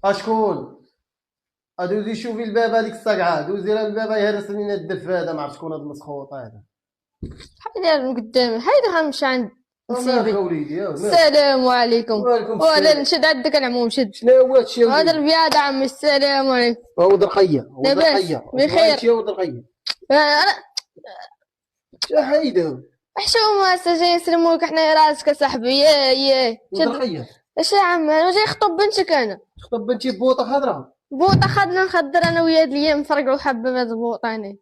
اشكون؟ ادوزي شوفي الباب هذيك الصقعه، دوزي راه الباب يهرس لينا الدف هذا، ما عرفت شكون هذا المسخوط هذا. حيدر من قدامي، حيدر غنمشي عند مالك نسيبي. وليدي؟ السلام عليكم. وعليكم ولا السلام. نشد عندك العموم شد. شنو هو هادشي يا هذا وليدي؟ البياد عمي. السلام عليكم. هو درقيه، هو لاباس درقيه بخير. هادشي يا درقيه. انا شحيدو حشومه هسه جاي نسلموك حنا راسك صاحبي. يا شد. درقيه. اش يا عم انا جاي نخطب بنتك انا. خطب بنتي بوطه خضراء. بوطه خدنا نخدر انا ويا اليوم نفرقعوا حبه بهاد البوطه هنا.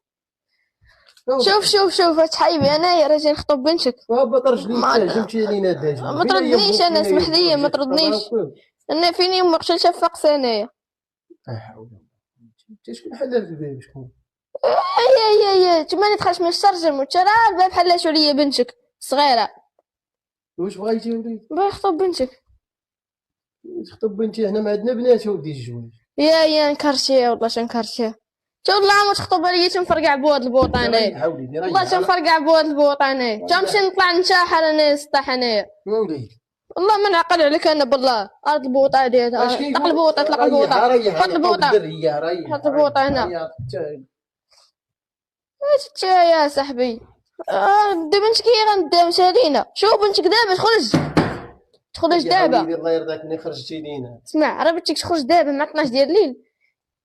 شوف حبيبي انا يا راجل نخطب بنتك. بابا ترجلي تهجمتي علينا داج. ما تردنيش انا، اسمح لي ما تردنيش. انا فيني امك شفق سنايا. لا حول. انت شكون حلال في الباب؟ شكون؟ يا تما تخرج من الشرجم وترى الباب حلاش عليا بنتك صغيره. واش بغيتي يا وليدي؟ باغي نخطب بنتك. تخطب بنتي؟ حنا ما عندنا بنات ولدي الجواز. يا نكرتيه والله شنكرتيه. والله ما تخطب عليا تنفرقع بواد البوط انايا. والله تنفرقع بواد البوط انايا. تمشي نطلع نشاحر انايا السطح انايا. يا وليدي والله ما نعقل عليك انا بالله. ارض البوطه هادي طلق البوطه طلق البوطه. حط البوطه. حط البوطه هنا. اش يا صاحبي؟ دي بنتك هي غندام سالينا. شوف بنتك دابا تخرج دابا. الله يرضيك ملي خرجتي لينا. اسمع راه بنتك تخرج دابا مع 12 ديال الليل.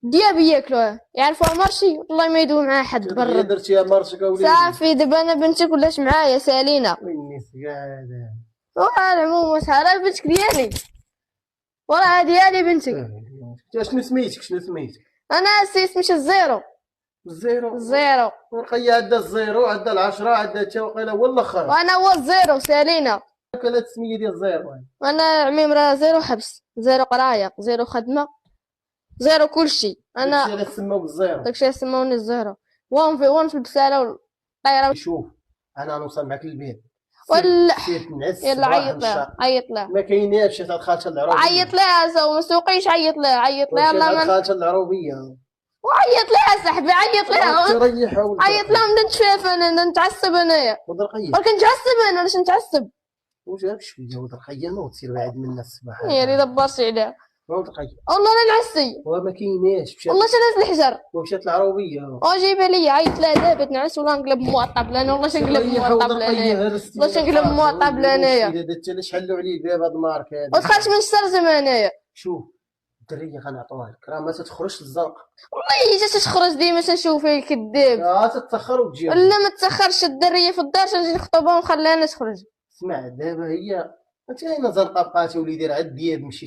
ديابي ياكلوها يعرفوها مرشي والله ما يدوي معاها حد برا. درتيها مرشك وليدي. صافي دابا انا بنتك ولاش معايا سالينا. ويني سكاده. واه العموم راه بنتك ديالي وراه ديالي بنتك. شنو سميتك؟ انا اسمي الزيرو. الزيرو ورقية عندها الزيرو، عندها العشرة، عندها تا وقيله هو الاخر. وانا هو الزيرو سالينا. كانت السمية ديال الزيرو. انا عميم راه زيرو حبس، زيرو قرايه، زيرو خدمه، زيرو كلشي. انا داكشي اللي سماو بالزيرو. داكشي سموني الزيرو. وان في البساله والطياره. شوف انا نوصل معك للبيت ولا نعس. يلا عيط لها ما كايناش. شات خالتها العروبيه. عيط لها ما سوقيش. عيط لها يلا من خالتها العروبيه. وعيط لها صاحبي. عيط لها تريحها ولا عيط لها بدنا نتشاف انا نتعصب انايا. ودرقيه ولكن نتعصب انا علاش نتعصب؟ واش هاك شويه ودرقيه ما تصير بعد منا الصباح. يا ري دبرتي عليها ودرقيه والله انا نعسي وما كايناش. والله شناز الحجر ومشات العروبيه وجايبه لي. عيط لها دابا تنعس ولا نقلب موطب لنا. والله شنقلب موطب لنا. والله شنقلب موطب لنايا. هذا انت اللي شحلوا عليه الباب هذا المارك هذا. ودخلت من السرزم انايا. شوف الدريه غنعطوها لك راه ما تتخرجش للزنقه. والله جات تخرج ديما تنشوف فيه كذاب. تتاخر وتجي. لا ما تاخرش الدريه في الدار تنجي نخطبها ونخليها تخرج. اسمع دابا هي انت هنا زنقه بقات وليدي راه عاد دياب مشيت